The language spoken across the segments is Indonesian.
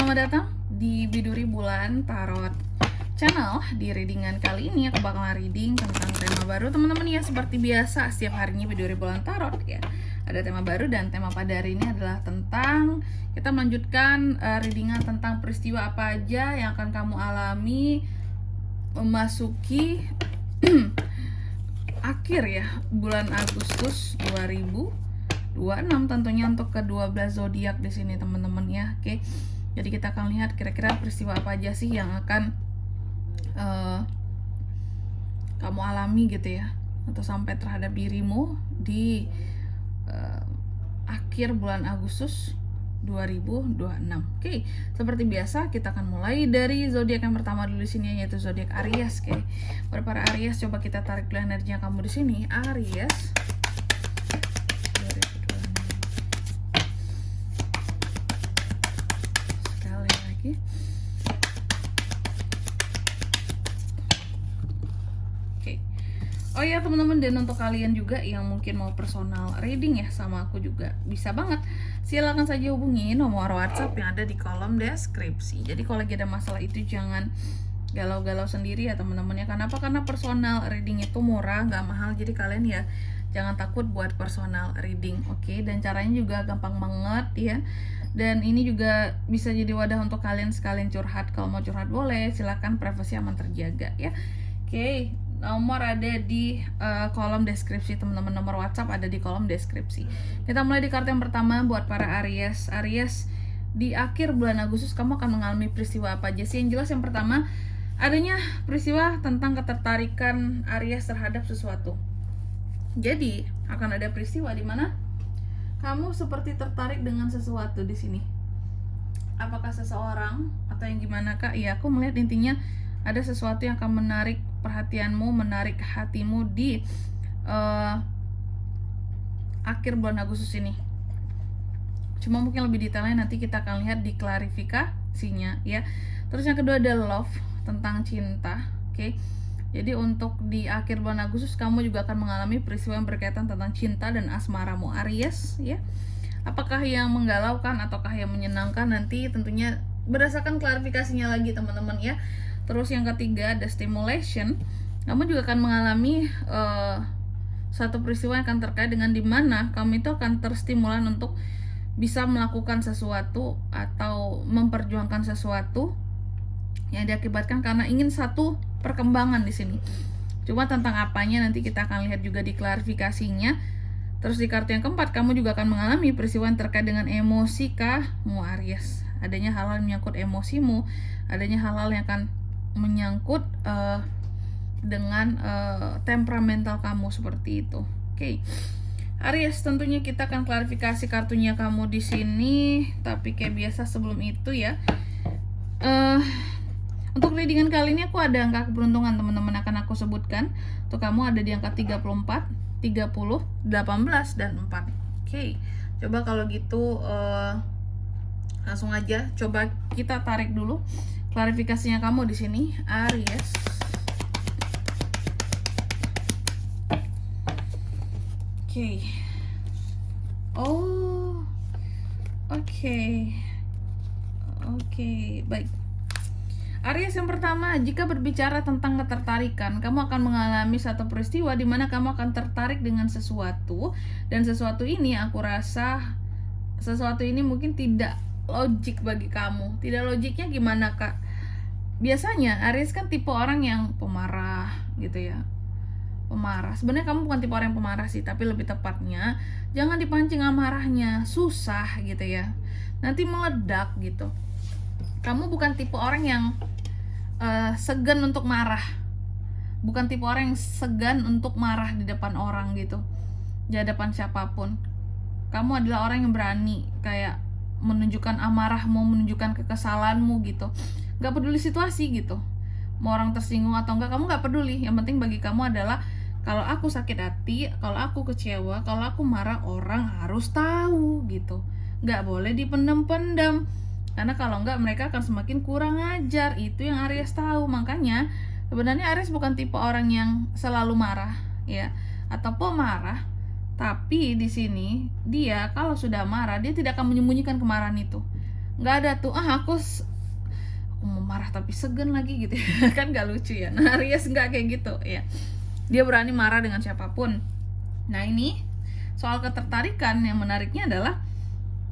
Selamat datang di Biduri Bulan Tarot Channel. Di readingan kali ini aku bakalan reading tentang tema baru teman-teman ya. Seperti biasa setiap harinya Biduri Bulan Tarot ya, ada tema baru, dan tema pada hari ini adalah tentang kita melanjutkan readingan tentang peristiwa apa aja yang akan kamu alami memasuki akhir ya bulan Agustus 2026, tentunya untuk ke-12 zodiak di sini teman-teman ya. Oke. Jadi kita akan lihat kira-kira peristiwa apa aja sih yang akan kamu alami gitu ya, atau sampai terhadap dirimu di akhir bulan Agustus 2026. Oke, seperti biasa kita akan mulai dari zodiak yang pertama dulu di sini, yaitu zodiak Aries. Oke. Buat para Aries, coba kita tarik dulu energinya kamu di sini. Aries. Sekali lagi. Oh ya teman-teman, dan untuk kalian juga yang mungkin mau personal reading ya sama aku juga bisa banget. Silakan saja hubungi nomor WhatsApp yang ada di kolom deskripsi. Jadi kalau lagi ada masalah itu jangan galau-galau sendiri ya teman-teman ya. Kenapa? Karena personal reading itu murah, nggak mahal. Jadi kalian ya jangan takut buat personal reading, oke? Dan caranya juga gampang banget ya. Dan ini juga bisa jadi wadah untuk kalian sekalian curhat. Kalau mau curhat boleh, silakan, privasi aman terjaga ya. Oke. Nomor ada di kolom deskripsi teman-teman. Nomor WhatsApp ada di kolom deskripsi. Kita mulai di kartu yang pertama buat para Aries. Aries, di akhir bulan Agustus kamu akan mengalami peristiwa apa aja sih? Yang jelas yang pertama, adanya peristiwa tentang ketertarikan Aries terhadap sesuatu. Jadi akan ada peristiwa di mana kamu seperti tertarik dengan sesuatu di sini. Apakah seseorang atau yang gimana kak? Iya, aku melihat intinya ada sesuatu yang akan menarik perhatianmu, menarik hatimu di akhir bulan Agustus ini. Cuma mungkin lebih detailnya nanti kita akan lihat di klarifikasinya ya. Terus yang kedua ada love, tentang cinta. Oke. Jadi untuk di akhir bulan Agustus kamu juga akan mengalami peristiwa yang berkaitan tentang cinta dan asmaramu Aries ya. Apakah yang menggalaukan ataukah yang menyenangkan, nanti tentunya berdasarkan klarifikasinya lagi teman-teman ya. Terus yang ketiga ada stimulation. Kamu juga akan mengalami satu peristiwa yang akan terkait dengan dimana kamu itu akan terstimulan untuk bisa melakukan sesuatu atau memperjuangkan sesuatu yang diakibatkan karena ingin satu perkembangan di sini. Cuma tentang apanya nanti kita akan lihat juga di klarifikasinya. Terus di kartu yang keempat, kamu juga akan mengalami peristiwa yang terkait dengan emosi kamu Aries. Adanya hal-hal yang menyangkut emosimu, adanya hal-hal yang akan menyangkut dengan temperamental kamu seperti itu. Oke. Aries, tentunya kita akan klarifikasi kartunya kamu di sini, tapi kayak biasa sebelum itu ya. Untuk readingan kali ini aku ada angka keberuntungan teman-teman, akan aku sebutkan. Untuk kamu ada di angka 34, 30, 18 dan 4. Oke. Coba kalau gitu langsung aja coba kita tarik dulu klarifikasinya kamu di sini Aries. Oke. Oh. Oke. Baik. Aries, yang pertama, jika berbicara tentang ketertarikan, kamu akan mengalami satu peristiwa di mana kamu akan tertarik dengan sesuatu, dan sesuatu ini aku rasa sesuatu ini mungkin tidak logik bagi kamu. Tidak logiknya gimana kak? Biasanya Aries kan tipe orang yang pemarah gitu ya. Pemarah. Sebenarnya kamu bukan tipe orang yang pemarah sih, tapi lebih tepatnya jangan dipancing amarahnya, susah gitu ya. Nanti meledak gitu. Kamu bukan tipe orang yang segan untuk marah. Bukan tipe orang yang segan untuk marah di depan orang gitu. Di hadapan siapapun. Kamu adalah orang yang berani kayak menunjukkan amarahmu, menunjukkan kekesalanmu gitu. Gak peduli situasi gitu. Mau orang tersinggung atau enggak, kamu gak peduli. Yang penting bagi kamu adalah kalau aku sakit hati, kalau aku kecewa, kalau aku marah, orang harus tahu gitu. Gak boleh dipendam-pendam. Karena kalau enggak mereka akan semakin kurang ajar. Itu yang Aries tahu. Makanya sebenarnya Aries bukan tipe orang yang selalu marah ya, atau pemarah. Tapi di sini dia kalau sudah marah, dia tidak akan menyembunyikan kemarahan itu. nggak ada tuh aku mau marah tapi segan lagi gitu ya. Kan nggak lucu ya. Nah Aries nggak kayak gitu ya, dia berani marah dengan siapapun. Nah ini soal ketertarikan, yang menariknya adalah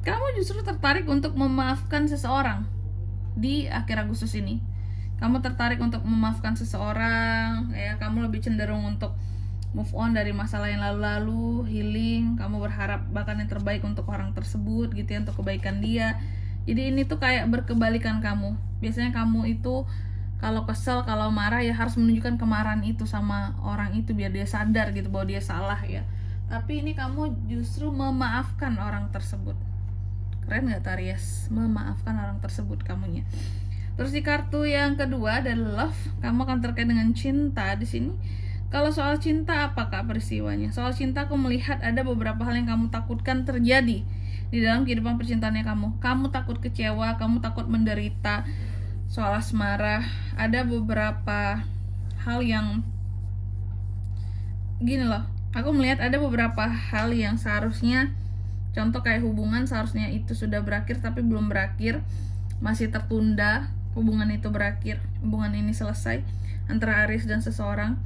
kamu justru tertarik untuk memaafkan seseorang di akhir Agustus ini. Kamu tertarik untuk memaafkan seseorang ya, kamu lebih cenderung untuk move on dari masalah yang lalu-lalu, healing. Kamu berharap bahkan yang terbaik untuk orang tersebut gitu ya, untuk kebaikan dia. Jadi ini tuh kayak berkebalikan kamu. Biasanya kamu itu kalau kesel, kalau marah ya harus menunjukkan kemarahan itu sama orang itu biar dia sadar gitu bahwa dia salah ya. Tapi ini kamu justru memaafkan orang tersebut. Keren gak Aries? Memaafkan orang tersebut kamunya. Terus di kartu yang kedua ada love, kamu akan terkait dengan cinta di sini. Kalau soal cinta apa Kak peristiwanya? Soal cinta aku melihat ada beberapa hal yang kamu takutkan terjadi di dalam kehidupan percintaannya kamu. Kamu takut kecewa, kamu takut menderita soal asmara. Ada beberapa hal yang gini loh. Aku melihat ada beberapa hal yang seharusnya, contoh kayak hubungan seharusnya itu sudah berakhir tapi belum berakhir, masih tertunda. Hubungan itu berakhir, hubungan ini selesai antara Aries dan seseorang.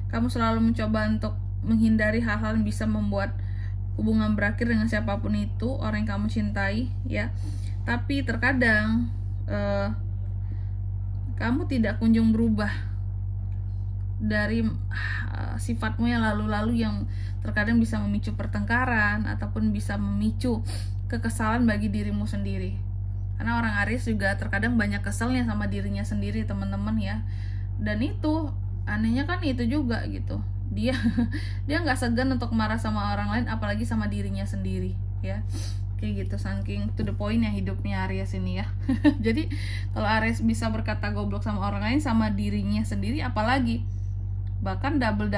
Kamu selalu mencoba untuk menghindari hal-hal yang bisa membuat hubungan berakhir dengan siapapun itu, orang yang kamu cintai ya. Tapi terkadang kamu tidak kunjung berubah dari sifatmu yang lalu-lalu yang terkadang bisa memicu pertengkaran ataupun bisa memicu kekesalan bagi dirimu sendiri. Karena orang Aries juga terkadang banyak keselnya sama dirinya sendiri teman-teman ya. Dan itu anehnya kan itu juga gitu, dia nggak segan untuk marah sama orang lain apalagi sama dirinya sendiri ya. Kayak gitu, saking to the point ya hidupnya Aries ini ya. Jadi kalau Aries bisa berkata goblok sama orang lain, sama dirinya sendiri apalagi, bahkan double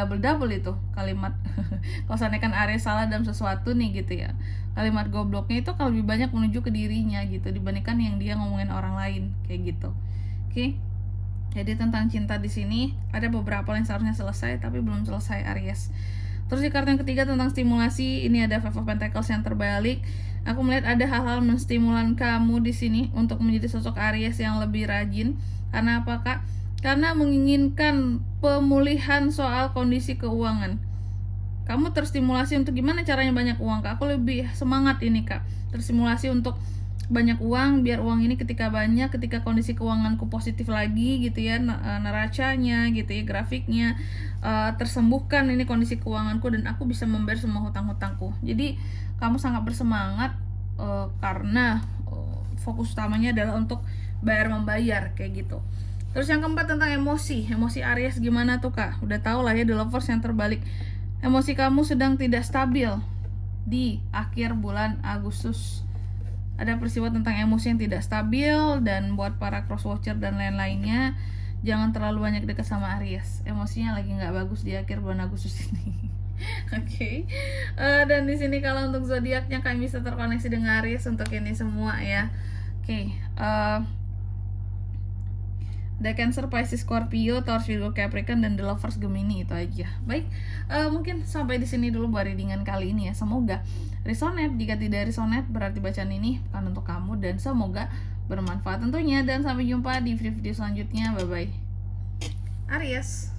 itu kalimat. Kalau seandainya kan Aries salah dalam sesuatu nih gitu ya, kalimat gobloknya itu kalau lebih banyak menuju ke dirinya gitu dibandingkan yang dia ngomongin orang lain kayak gitu. Oke. Jadi tentang cinta di sini ada beberapa yang seharusnya selesai tapi belum selesai Aries. Terus di kartu yang ketiga tentang stimulasi, ini ada Five of Pentacles yang terbalik. Aku melihat ada hal-hal menstimulan kamu di sini untuk menjadi sosok Aries yang lebih rajin. Karena apa Kak? Karena menginginkan pemulihan soal kondisi keuangan. Kamu terstimulasi untuk gimana caranya banyak uang Kak? Aku lebih semangat ini Kak, terstimulasi untuk banyak uang, biar uang ini ketika banyak, ketika kondisi keuanganku positif lagi gitu ya, neracanya gitu ya, grafiknya tersembuhkan ini kondisi keuanganku dan aku bisa membayar semua hutang-hutangku. Jadi kamu sangat bersemangat karena fokus utamanya adalah untuk membayar kayak gitu. Terus yang keempat tentang emosi Aries gimana tuh Kak? Udah tau lah ya, The Lovers yang terbalik. Emosi kamu sedang tidak stabil di akhir bulan Agustus. Ada peristiwa tentang emosi yang tidak stabil, dan buat para crosswatcher dan lain-lainnya, jangan terlalu banyak dekat sama Aries. Emosinya lagi nggak bagus di akhir bulan Agustus ini. Oke. Dan di sini kalau untuk zodiaknya kami bisa terkoneksi dengan Aries untuk ini semua ya. Oke. The Cancer, Pisces, Scorpio, Taurus, Virgo, Capricorn, dan The Lovers, Gemini, itu aja. Baik, mungkin sampai di sini dulu buat readingan kali ini ya. Semoga resonate. Jika tidak resonate, berarti bacaan ini bukan untuk kamu, dan semoga bermanfaat tentunya. Dan sampai jumpa di video selanjutnya. Bye bye. Aries.